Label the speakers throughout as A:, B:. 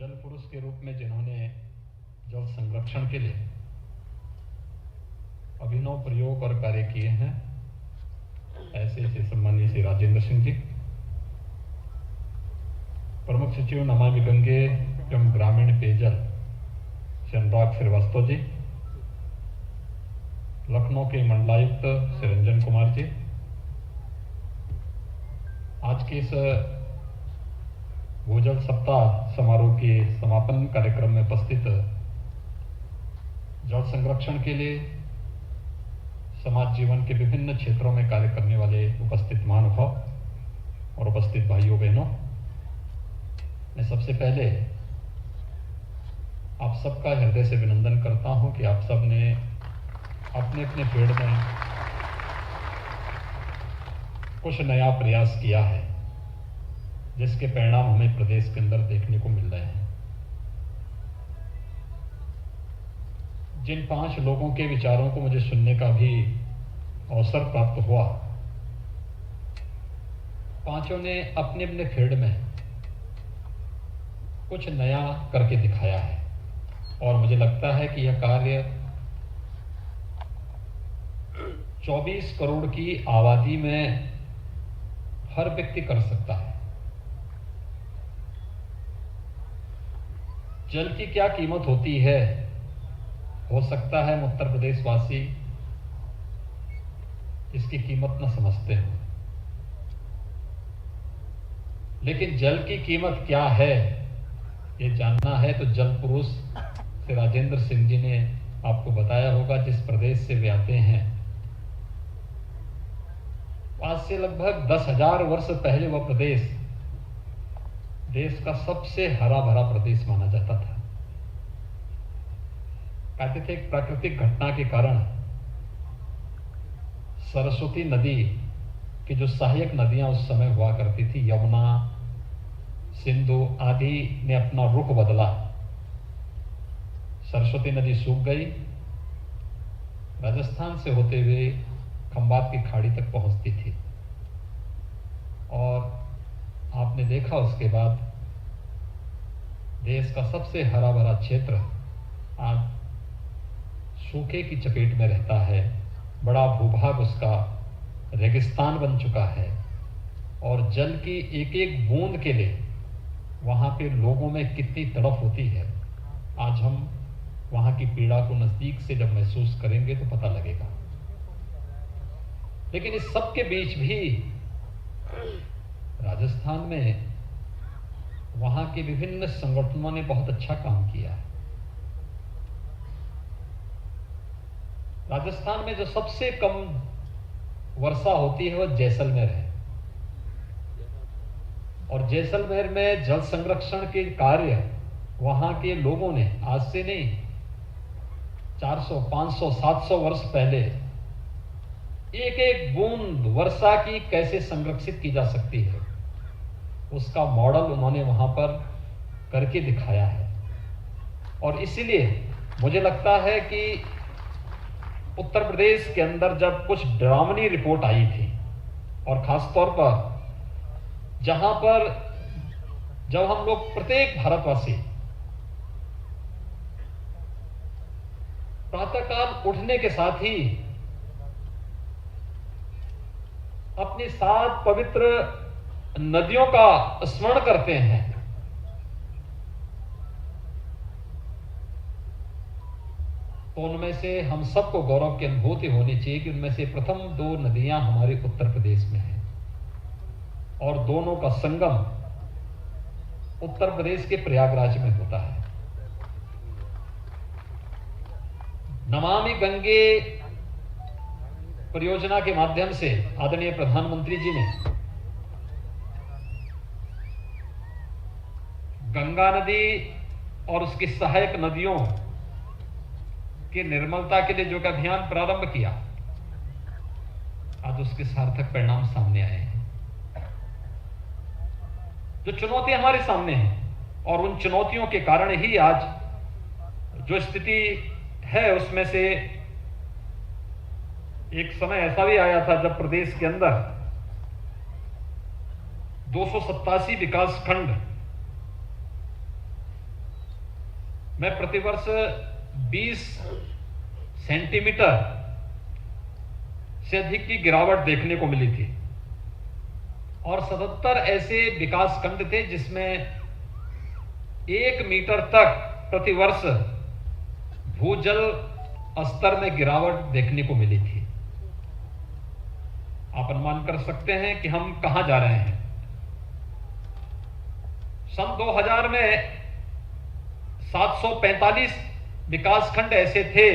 A: जल पुरुष के रूप में जिन्होंने जल संरक्षण के लिए अभिनव प्रयोग और कार्य किए हैं, ऐसे ऐसे सम्मानीय श्री राजेंद्र सिंह जी, प्रमुख सचिव नमामि गंगे एवं ग्रामीण पेयजल श्री अनुराग श्रीवास्तव जी, लखनऊ के मंडलायुक्त श्री रंजन कुमार जी, आज के इस भूजल सप्ताह समारोह के समापन कार्यक्रम में उपस्थित जल संरक्षण के लिए समाज जीवन के विभिन्न क्षेत्रों में कार्य करने वाले उपस्थित महानुभाव और उपस्थित भाइयों बहनों, मैं सबसे पहले आप सबका हृदय से अभिनंदन करता हूं कि आप सब ने अपने अपने फील्ड में कुछ नया प्रयास किया है, जिसके परिणाम हमें प्रदेश के अंदर देखने को मिल रहे हैं। जिन 5 लोगों के विचारों को मुझे सुनने का भी अवसर प्राप्त हुआ, पांचों ने अपने अपने फील्ड में कुछ नया करके दिखाया है और मुझे लगता है कि यह कार्य 24 करोड़ की आबादी में हर व्यक्ति कर सकता है। जल की क्या कीमत होती है, हो सकता है उत्तर प्रदेश वासी इसकी कीमत न समझते हो, लेकिन जल की कीमत क्या है ये जानना है तो जल पुरुष श्री राजेंद्र सिंह जी ने आपको बताया होगा। जिस प्रदेश से वे आते हैं, आज से लगभग 10,000 वर्ष पहले वह प्रदेश देश का सबसे हरा भरा प्रदेश माना जाता था। कहते थे एक प्राकृतिक घटना के कारण सरस्वती नदी की जो सहायक नदियां उस समय हुआ करती थी, यमुना, सिंधु आदि ने अपना रुख बदला। सरस्वती नदी सूख गई, राजस्थान से होते हुए खंबात की खाड़ी तक पहुंचती थी और आपने देखा उसके बाद देश का सबसे हरा भरा क्षेत्र आज सूखे की चपेट में रहता है। बड़ा भूभाग उसका रेगिस्तान बन चुका है और जल की एक एक बूंद के लिए वहां पे लोगों में कितनी तड़प होती है, आज हम वहां की पीड़ा को नजदीक से जब महसूस करेंगे तो पता लगेगा। लेकिन इस सब के बीच भी राजस्थान में वहां के विभिन्न संगठनों ने बहुत अच्छा काम किया है। राजस्थान में जो सबसे कम वर्षा होती है वह जैसलमेर है और जैसलमेर में जल संरक्षण के कार्य वहां के लोगों ने आज से नहीं 400, 500, 700 वर्ष पहले एक एक बूंद वर्षा की कैसे संरक्षित की जा सकती है, उसका मॉडल उन्होंने वहां पर करके दिखाया है। और इसीलिए मुझे लगता है कि उत्तर प्रदेश के अंदर जब कुछ डरावनी रिपोर्ट आई थी और खासतौर पर जहां पर जब हम लोग प्रत्येक भारतवासी प्रातःकाल उठने के साथ ही अपनी 7 पवित्र नदियों का स्मरण करते हैं, तो उनमें से हम सबको गौरव की अनुभूति होनी चाहिए कि उनमें से प्रथम 2 नदियां हमारे उत्तर प्रदेश में हैं और दोनों का संगम उत्तर प्रदेश के प्रयागराज में होता है। नमामि गंगे परियोजना के माध्यम से आदरणीय प्रधानमंत्री जी ने गंगा नदी और उसकी सहायक नदियों की निर्मलता के लिए जो अभियान प्रारंभ किया, आज उसके सार्थक परिणाम सामने आए हैं। जो चुनौतियां हमारे सामने हैं और उन चुनौतियों के कारण ही आज जो स्थिति है, उसमें से एक समय ऐसा भी आया था जब प्रदेश के अंदर 287 विकास खंड में प्रतिवर्ष 20 सेंटीमीटर से अधिक की गिरावट देखने को मिली थी और 77 ऐसे विकास खंड थे जिसमें 1 मीटर तक प्रतिवर्ष भूजल स्तर में गिरावट देखने को मिली थी। आप अनुमान कर सकते हैं कि हम कहां जा रहे हैं। सन 2000 में 745 विकासखंड ऐसे थे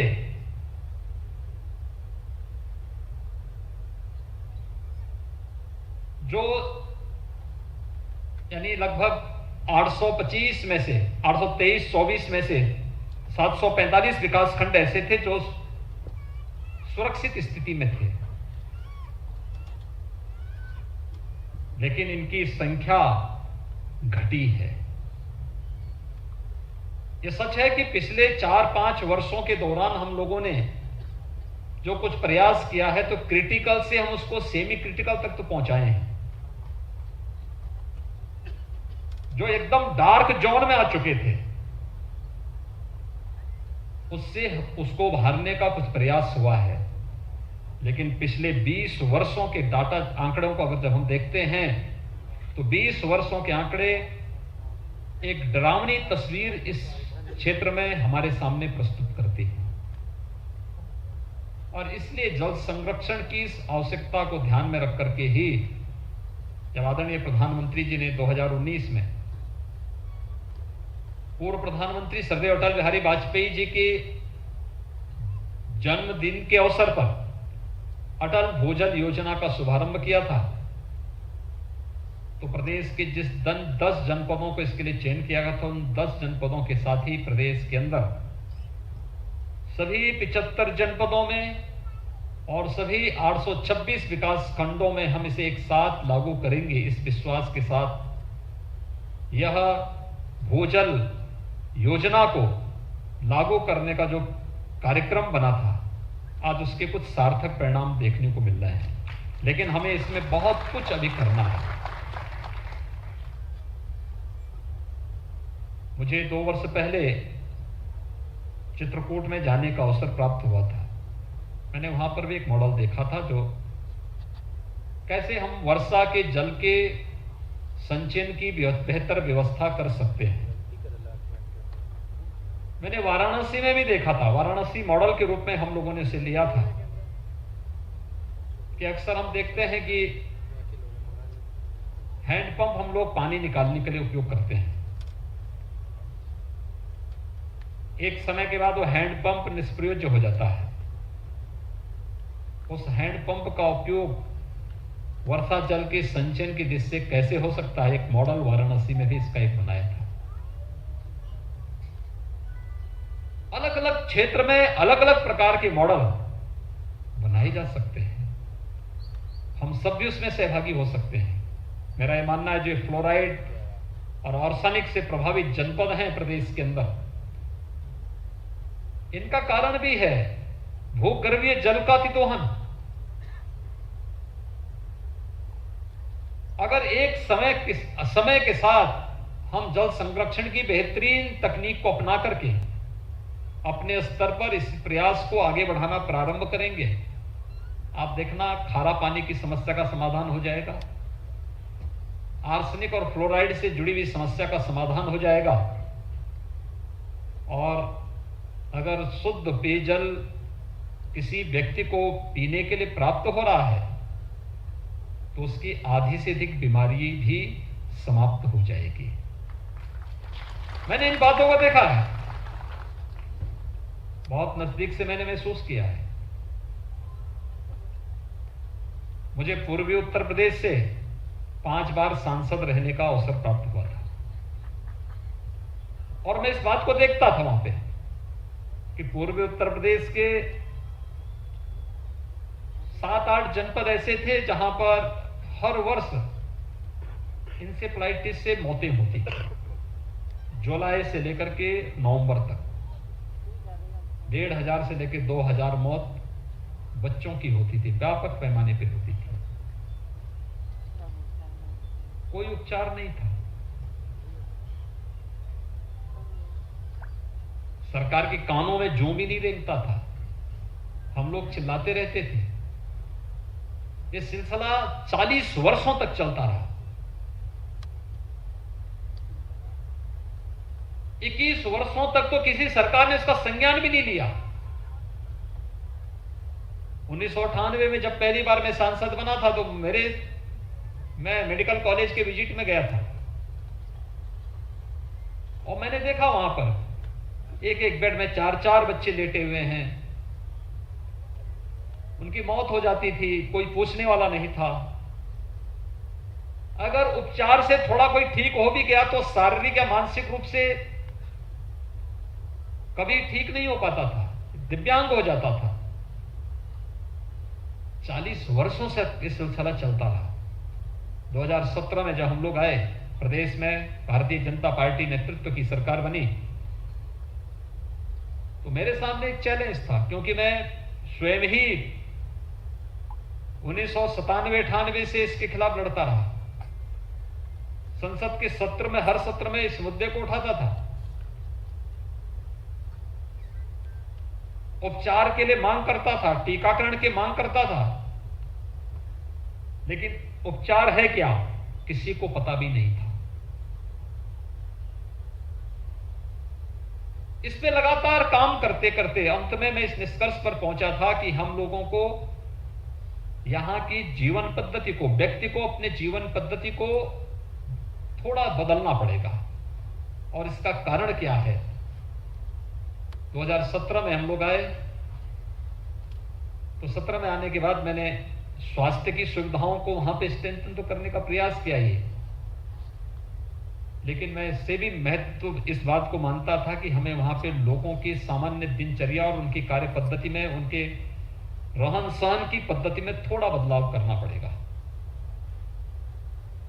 A: जो यानी लगभग 825 में से 823-24 में से 745 विकासखंड ऐसे थे जो सुरक्षित स्थिति में थे, लेकिन इनकी संख्या घटी है। यह सच है कि पिछले 4-5 वर्षों के दौरान हम लोगों ने जो कुछ प्रयास किया है तो क्रिटिकल से हम उसको सेमी क्रिटिकल तक तो पहुंचाए हैं। जो एकदम डार्क जोन में आ चुके थे उससे उसको भरने का कुछ प्रयास हुआ है, लेकिन पिछले 20 वर्षों के डाटा आंकड़ों को अगर जब हम देखते हैं तो 20 वर्षों के आंकड़े एक डरावनी तस्वीर इस क्षेत्र में हमारे सामने प्रस्तुत करती है। और इसलिए जल संरक्षण की इस आवश्यकता को ध्यान में रख करके ही जब आदरणीय प्रधानमंत्री जी ने 2019 में पूर्व प्रधानमंत्री स्वर्गीय अटल बिहारी वाजपेयी जी के जन्मदिन के अवसर पर अटल भूजल योजना का शुभारंभ किया था, तो प्रदेश के जिस 10 जनपदों को इसके लिए चयन किया गया था उन 10 जनपदों के साथ ही प्रदेश के अंदर सभी 75 जनपदों में और सभी 826 विकास खंडों में हम इसे एक साथ लागू करेंगे, इस विश्वास के साथ यह भूजल योजना को लागू करने का जो कार्यक्रम बना था आज उसके कुछ सार्थक परिणाम देखने को मिल रहे हैं। लेकिन हमें इसमें बहुत कुछ अभी करना है। मुझे 2 वर्ष पहले चित्रकूट में जाने का अवसर प्राप्त हुआ था। मैंने वहां पर भी एक मॉडल देखा था जो कैसे हम वर्षा के जल के संचयन की बेहतर व्यवस्था कर सकते हैं। मैंने वाराणसी में भी देखा था, वाराणसी मॉडल के रूप में हम लोगों ने इसे लिया था कि अक्सर हम देखते हैं कि हैंडपंप हम लोग पानी निकालने के लिए उपयोग करते हैं। एक समय के बाद वो हैंडपंप निष्प्रयोज्य हो जाता है। उस हैंडपंप का उपयोग वर्षा जल के संचयन की दृष्टि से कैसे हो सकता है, एक मॉडल वाराणसी में भी इसका एक बनाया था। अलग अलग क्षेत्र में अलग अलग प्रकार के मॉडल बनाए जा सकते हैं, हम सब भी उसमें सहभागी हो सकते हैं। मेरा यह मानना है जो फ्लोराइड और आर्सेनिक से प्रभावित जनपद हैं प्रदेश के अंदर, इनका कारण भी है भूगर्भीय जल का अतिदोहन। अगर एक समय के साथ हम जल संरक्षण की बेहतरीन तकनीक को अपना करके अपने स्तर पर इस प्रयास को आगे बढ़ाना प्रारंभ करेंगे, आप देखना खारा पानी की समस्या का समाधान हो जाएगा, आर्सेनिक और फ्लोराइड से जुड़ी हुई समस्या का समाधान हो जाएगा। और अगर शुद्ध पेयजल किसी व्यक्ति को पीने के लिए प्राप्त हो रहा है तो उसकी आधी से अधिक बीमारी भी समाप्त हो जाएगी। मैंने इन बातों को देखा है, बहुत नजदीक से मैंने महसूस किया है। मुझे पूर्वी उत्तर प्रदेश से 5 बार सांसद रहने का अवसर प्राप्त हुआ था और मैं इस बात को देखता था वहां पे कि पूर्वी उत्तर प्रदेश के 7-8 जनपद ऐसे थे जहां पर हर वर्ष इंसेफ्लाइटिस से मौतें होती थी। जुलाई से लेकर के नवंबर तक 1,500 से लेकर 2,000 मौत बच्चों की होती थी, व्यापक पैमाने पर होती थी। कोई उपचार नहीं था। सरकार के कानों में जूं भी नहीं रेंगता था, हम लोग चिल्लाते रहते थे। ये सिलसिला 40 वर्षों तक चलता रहा। 21 वर्षों तक तो किसी सरकार ने इसका संज्ञान भी नहीं लिया। 1998 में जब पहली बार मैं सांसद बना था तो मैं मेडिकल कॉलेज के विजिट में गया था और मैंने देखा वहां पर एक एक बेड में 4-4 बच्चे लेटे हुए हैं। उनकी मौत हो जाती थी, कोई पूछने वाला नहीं था। अगर उपचार से थोड़ा कोई ठीक हो भी गया तो शारीरिक या मानसिक रूप से कभी ठीक नहीं हो पाता था, दिव्यांग हो जाता था। 40 वर्षों से ये सिलसिला चलता रहा। 2017 में जब हम लोग आए, प्रदेश में भारतीय जनता पार्टी नेतृत्व की सरकार बनी, तो मेरे सामने एक चैलेंज था, क्योंकि मैं स्वयं ही 1997-98 से इसके खिलाफ लड़ता रहा। संसद के सत्र में, हर सत्र में इस मुद्दे को उठाता था। उपचार के लिए मांग करता था, टीकाकरण की मांग करता था, लेकिन उपचार है क्या किसी को पता भी नहीं था। इस पे लगातार काम करते करते अंत में मैं इस निष्कर्ष पर पहुंचा था कि हम लोगों को यहां की जीवन पद्धति को, व्यक्ति को अपने जीवन पद्धति को थोड़ा बदलना पड़ेगा। और इसका कारण क्या है? 2017 में हम लोग आए, तो 17 में आने के बाद मैंने स्वास्थ्य की सुविधाओं को वहां पे स्ट्रेंथन तो करने का प्रयास किया ही, लेकिन मैं इससे भी महत्व इस बात को मानता था कि हमें वहां पे लोगों की सामान्य दिनचर्या और उनकी कार्य पद्धति में, उनके रहन सहन की पद्धति में थोड़ा बदलाव करना पड़ेगा।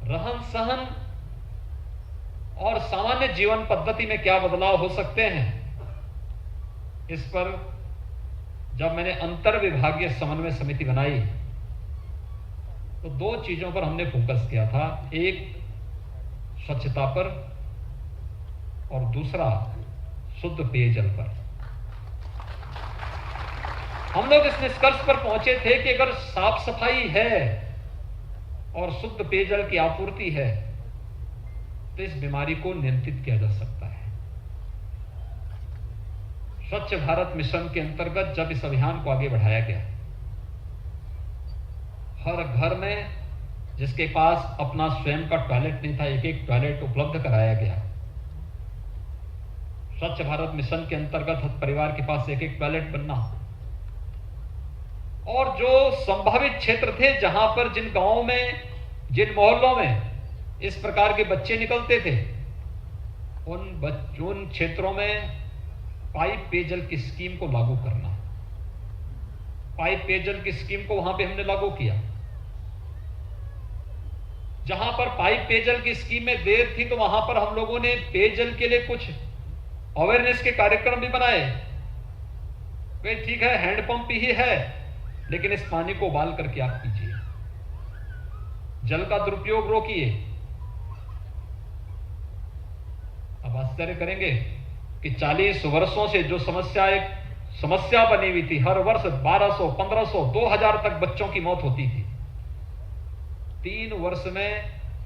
A: रहन सहन और सामान्य जीवन पद्धति में क्या बदलाव हो सकते हैं, इस पर जब मैंने अंतर विभागीय समन्वय समिति बनाई तो 2 चीजों पर हमने फोकस किया था। एक स्वच्छता पर और दूसरा शुद्ध पेयजल पर। हम लोग इस निष्कर्ष पर पहुंचे थे कि अगर साफ सफाई है और शुद्ध पेयजल की आपूर्ति है तो इस बीमारी को नियंत्रित किया जा सकता है। स्वच्छ भारत मिशन के अंतर्गत जब इस अभियान को आगे बढ़ाया गया, हर घर में जिसके पास अपना स्वयं का टॉयलेट नहीं था, एक टॉयलेट उपलब्ध कराया गया। स्वच्छ भारत मिशन के अंतर्गत हर परिवार के पास एक टॉयलेट बनना। और जो संभावित क्षेत्र थे जहां पर, जिन गांवों में, जिन मोहल्लों में इस प्रकार के बच्चे निकलते थे, उन क्षेत्रों में पाइप पेयजल की स्कीम को लागू करना। पाइप पेयजल की स्कीम को वहां पे हमने लागू किया। जहां पर पाइप पेयजल की स्कीम में देर थी तो वहां पर हम लोगों ने पेयजल के लिए कुछ अवेयरनेस के कार्यक्रम भी बनाए। भाई ठीक है, हैंडपंप ही है, लेकिन इस पानी को उबाल करके आप पीजिए, जल का दुरुपयोग रोकिए। अब आश्चर्य करेंगे कि 40 वर्षों से जो एक समस्या बनी हुई थी, हर वर्ष 1200, 1500, 2000 तक बच्चों की मौत होती थी, 3 वर्ष में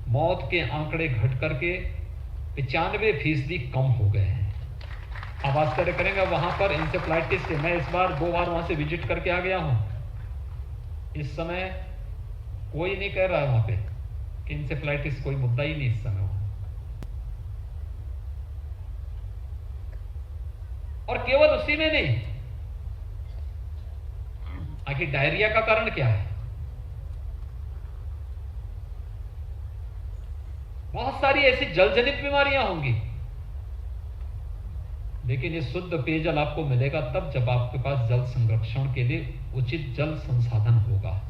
A: मौत के आंकड़े घट करके 95% कम हो गए हैं। अब आश्चर्य करेंगे, वहां पर इंसेफ्लाइटिस से मैं इस बार 2 बार वहां से विजिट करके आ गया हूं। इस समय कोई नहीं कह रहा है वहां पे कि इंसेफ्लाइटिस कोई मुद्दा ही नहीं इस समय। और केवल उसी में नहीं, आखिर डायरिया का कारण क्या है? बहुत सारी ऐसी जलजनित बीमारियां होंगी, लेकिन ये शुद्ध पेयजल आपको मिलेगा तब जब आपके पास जल संरक्षण के लिए उचित जल संसाधन होगा,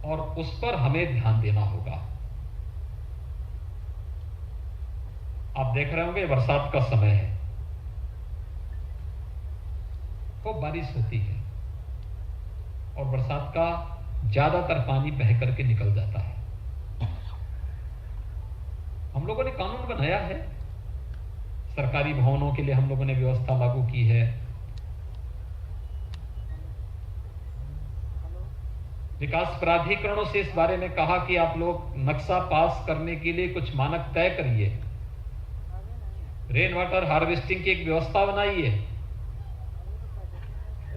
A: और उस पर हमें ध्यान देना होगा। आप देख रहे होंगे बरसात का समय है, खूब बारिश होती है और बरसात का ज्यादातर पानी बह करके निकल जाता है। हम लोगों ने कानून बनाया है, सरकारी भवनों के लिए हम लोगों ने व्यवस्था लागू की है। विकास प्राधिकरणों से इस बारे में कहा कि आप लोग नक्शा पास करने के लिए कुछ मानक तय करिए, रेन वाटर हार्वेस्टिंग की एक व्यवस्था बनाइए,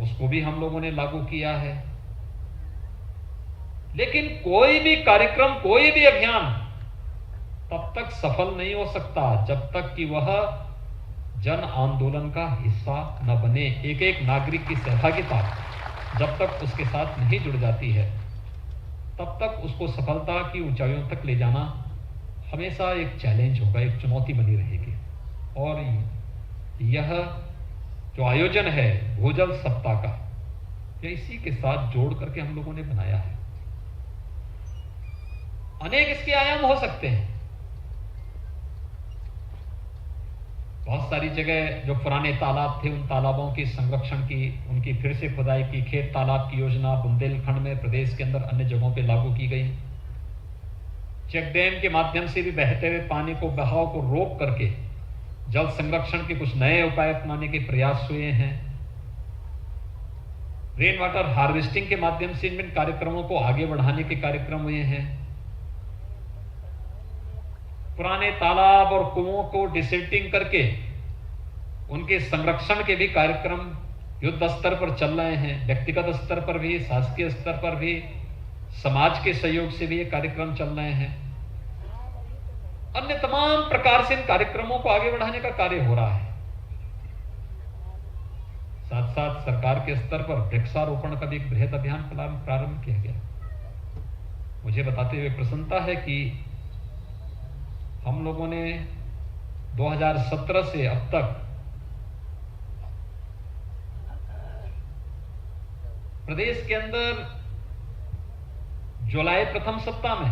A: उसको भी हम लोगों ने लागू किया है। लेकिन कोई भी कार्यक्रम, कोई भी अभियान तब तक सफल नहीं हो सकता जब तक कि वह जन आंदोलन का हिस्सा न बने। एक एक नागरिक की सहभागिता जब तक उसके साथ नहीं जुड़ जाती है, तब तक उसको सफलता की ऊंचाइयों तक ले जाना हमेशा एक चैलेंज होगा, एक चुनौती बनी रहेगी। और यह जो आयोजन है भूजल सप्ताह का, यह इसी के साथ जोड़ करके हम लोगों ने बनाया है। अनेक इसके आयाम हो सकते हैं। बहुत सारी जगह जो पुराने तालाब थे, उन तालाबों के संरक्षण की, उनकी फिर से खुदाई की, खेत तालाब की योजना बुंदेलखंड में, प्रदेश के अंदर अन्य जगहों पे लागू की गई। चेक डैम के माध्यम से भी बहते हुए पानी को, बहाव को रोक करके जल संरक्षण के कुछ नए उपाय अपनाने के प्रयास हुए हैं। रेन वाटर हार्वेस्टिंग के माध्यम से इन कार्यक्रमों को आगे बढ़ाने के कार्यक्रम हुए हैं। पुराने तालाब और कुओं को डिसिल्टिंग करके उनके संरक्षण के भी कार्यक्रम युद्ध स्तर पर चल रहे हैं। व्यक्तिगत स्तर पर भी, शासकीय स्तर पर भी, समाज के सहयोग से भी ये कार्यक्रम चल रहे हैं। अन्य तमाम प्रकार से इन कार्यक्रमों को आगे बढ़ाने का कार्य हो रहा है। साथ साथ सरकार के स्तर पर वृक्षारोपण का भी एक बृहद अभियान प्रारंभ किया गया। मुझे बताते हुए प्रसन्नता है कि हम लोगों ने 2017 से अब तक प्रदेश के अंदर जुलाई प्रथम सप्ताह में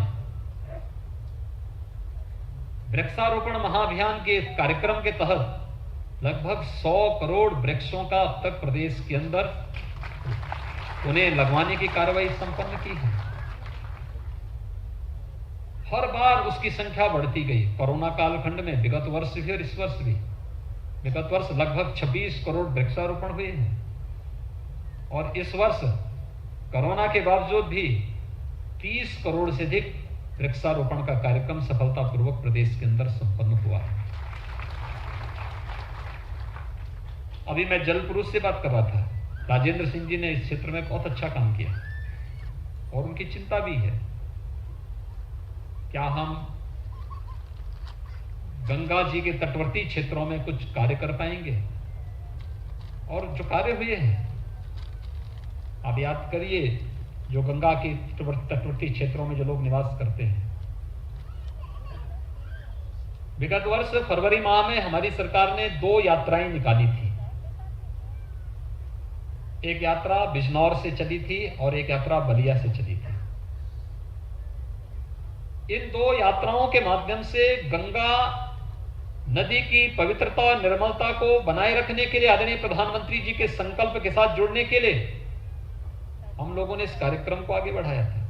A: वृक्षारोपण महाअभियान के कार्यक्रम के तहत लगभग 100 करोड़ वृक्षों का अब तक प्रदेश के अंदर उन्हें लगवाने की कार्रवाई संपन्न की है। हर बार उसकी संख्या बढ़ती गई। कोरोना कालखंड में विगत वर्ष भी और इस वर्ष भी, विगत वर्ष लगभग 26 करोड़ वृक्षारोपण हुए हैं और इस वर्ष कोरोना के बावजूद भी 30 करोड़ से अधिक वृक्षारोपण का कार्यक्रम सफलतापूर्वक प्रदेश के अंदर संपन्न हुआ है। अभी मैं जल पुरुष से बात कर रहा था, राजेंद्र सिंह जी ने इस क्षेत्र में बहुत अच्छा काम किया और उनकी चिंता भी है। क्या हम गंगा जी के तटवर्ती क्षेत्रों में कुछ कार्य कर पाएंगे? और जो कार्य हुए हैं, आप याद करिए, जो गंगा के तटवर्ती क्षेत्रों में जो लोग निवास करते हैं, विगत वर्ष फरवरी माह में हमारी सरकार ने 2 यात्राएं निकाली थी। एक यात्रा बिजनौर से चली थी और एक यात्रा बलिया से चली थी। इन 2 यात्राओं के माध्यम से गंगा नदी की पवित्रता और निर्मलता को बनाए रखने के लिए आदरणीय प्रधानमंत्री जी के संकल्प के साथ जुड़ने के लिए हम लोगों ने इस कार्यक्रम को आगे बढ़ाया था।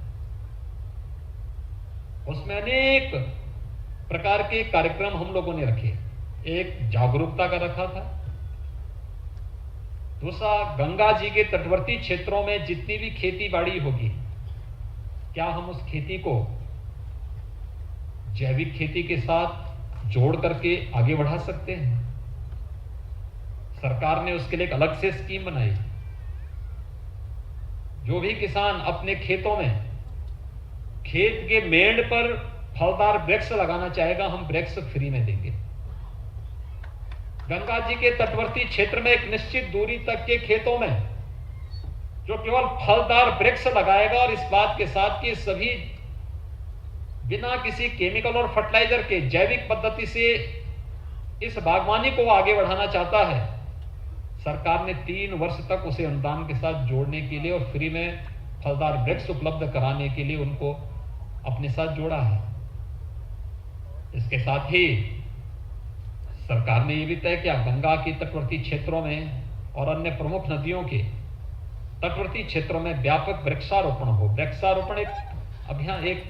A: उसमें अनेक प्रकार के कार्यक्रम हम लोगों ने रखे। एक जागरूकता का रखा था, दूसरा गंगा जी के तटवर्ती क्षेत्रों में जितनी भी खेती बाड़ी होगी, क्या हम उस खेती को जैविक खेती के साथ जोड़ करके आगे बढ़ा सकते हैं। सरकार ने उसके लिए एक अलग से स्कीम बनाई। जो भी किसान अपने खेतों में खेत के मेंढ पर फलदार वृक्ष लगाना चाहेगा, हम वृक्ष फ्री में देंगे। गंगा जी के तटवर्ती क्षेत्र में एक निश्चित दूरी तक के खेतों में जो केवल फलदार वृक्ष लगाएगा और इस बात के साथ कि सभी बिना किसी केमिकल और फर्टिलाइजर के जैविक पद्धति से इस बागवानी को आगे बढ़ाना चाहता है, सरकार ने 3 वर्ष तक उसे अनुदान के साथ जोड़ने के लिए और फ्री में फलदार वृक्ष उपलब्ध कराने के लिए उनको अपने साथ जोड़ा है। इसके साथ ही सरकार ने यह भी तय किया, गंगा की तटवर्ती क्षेत्रों में और अन्य प्रमुख नदियों के तटवर्ती क्षेत्रों में व्यापक वृक्षारोपण हो। वृक्षारोपण एक अभियान, एक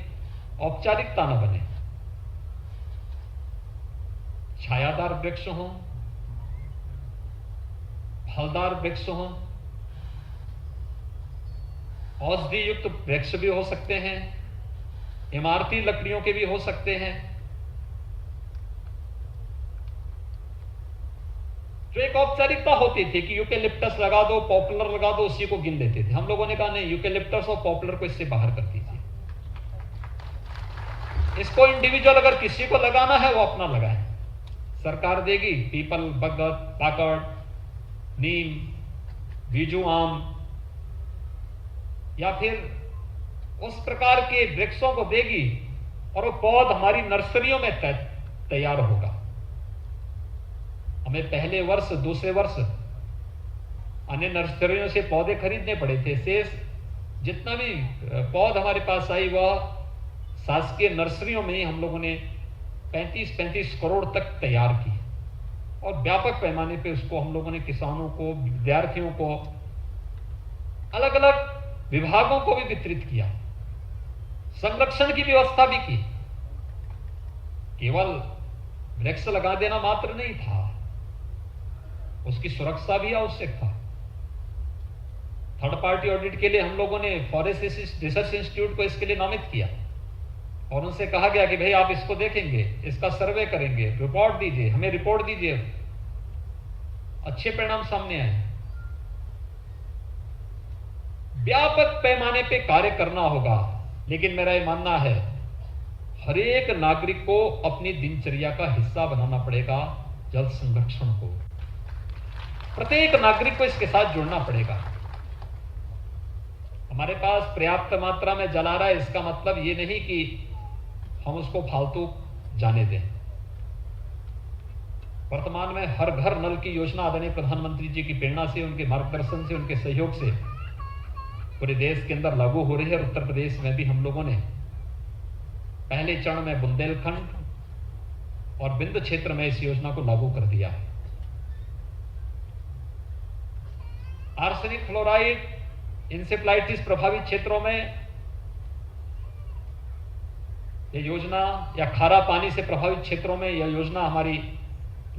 A: औपचारिकता न बने। छायादार वृक्ष हों, फलदार वृक्ष हों, औषधि युक्त वृक्ष भी हो सकते हैं, इमारती लकड़ियों के भी हो सकते हैं। जो एक औपचारिकता होती थी कि यूकेलिप्टस लगा दो, पॉपुलर लगा दो, उसी को गिन लेते थे। हम लोगों ने कहा नहीं, यूकेलिप्टस और पॉपुलर को इससे बाहर कर दीजिए। इसको इंडिविजुअल अगर किसी को लगाना है वो अपना लगाए, सरकार देगी पीपल, बरगद, पाकड़, नीम, बीजू आम या फिर उस प्रकार के वृक्षों को देगी और वो पौध हमारी नर्सरियों में तैयार होगा। हमें पहले वर्ष, दूसरे वर्ष अन्य नर्सरियों से पौधे खरीदने पड़े थे। शेष जितना भी पौध हमारे पास आई वह शासकीय नर्सरियों में ही हम लोगों ने 35-35 करोड़ तक तैयार की और व्यापक पैमाने पे उसको हम लोगों ने किसानों को, विद्यार्थियों को, अलग अलग विभागों को भी वितरित किया। संरक्षण की व्यवस्था भी की। केवल वृक्ष लगा देना मात्र नहीं था, उसकी सुरक्षा भी आवश्यक था। थर्ड पार्टी ऑडिट के लिए हम लोगों ने फॉरेस्ट रिसर्च इंस्टीट्यूट को इसके लिए नामित किया और उनसे कहा गया कि भाई आप इसको देखेंगे, इसका सर्वे करेंगे, रिपोर्ट दीजिए, हमें रिपोर्ट दीजिए। अच्छे परिणाम सामने आए। व्यापक पैमाने पे कार्य करना होगा, लेकिन मेरा यह मानना है हर एक नागरिक को अपनी दिनचर्या का हिस्सा बनाना पड़ेगा। जल संरक्षण को प्रत्येक नागरिक को इसके साथ जुड़ना पड़ेगा। हमारे पास पर्याप्त मात्रा में जल आ रहा है, इसका मतलब ये नहीं कि हम उसको फालतू जाने दें। वर्तमान में हर घर नल की योजना आदरणीय प्रधानमंत्री जी की प्रेरणा से, उनके मार्गदर्शन से, उनके सहयोग से पूरे देश के अंदर लागू हो रही है। और उत्तर प्रदेश में भी हम लोगों ने पहले चरण में बुंदेलखंड और बिंद क्षेत्र में इस योजना को लागू कर दिया है। आर्सेनिक फ्लोराइड, इंसेफ्लाइटिस प्रभावित क्षेत्रों में यह योजना, या खारा पानी से प्रभावित क्षेत्रों में यह योजना हमारी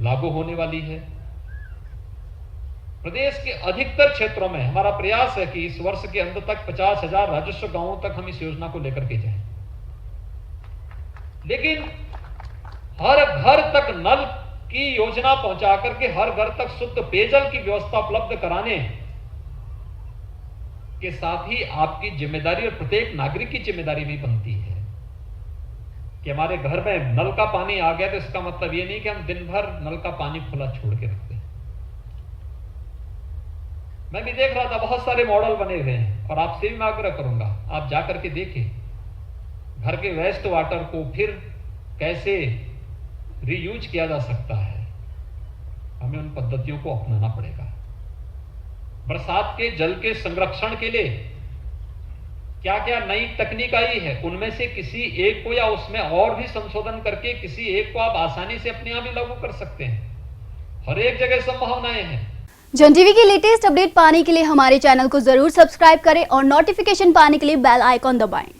A: लागू होने वाली है। प्रदेश के अधिकतर क्षेत्रों में हमारा प्रयास है कि इस वर्ष के अंत तक 50,000 राजस्व गांवों तक हम इस योजना को लेकर के जाएं। लेकिन हर घर तक नल की योजना पहुंचा करके हर घर तक शुद्ध पेयजल की व्यवस्था उपलब्ध कराने के साथ ही आपकी जिम्मेदारी और प्रत्येक नागरिक की जिम्मेदारी भी बनती है कि हमारे घर में नल का पानी आ गया तो इसका मतलब ये नहीं कि हम दिन भर नल का पानी खुला छोड़ के रखते हैं। मैं भी देख रहा था बहुत सारे मॉडल बने हुए हैं और आपसे भी मैं आग्रह करूंगा आप जाकर के देखें घर के वेस्ट वाटर को फिर कैसे रीयूज किया जा सकता है। हमें उन पद्धतियों को अपनाना पड़ेगा। बरसात के जल के संरक्षण के लिए क्या क्या नई तकनीक आई है, उनमें से किसी एक को या उसमें और भी संशोधन करके किसी एक को आप आसानी से अपने यहां भी लागू कर सकते हैं। हर एक जगह संभावनाएं हैं।
B: जन टीवी की लेटेस्ट अपडेट पाने के लिए हमारे चैनल को जरूर सब्सक्राइब करें और नोटिफिकेशन पाने के लिए बेल आइकॉन दबाएं।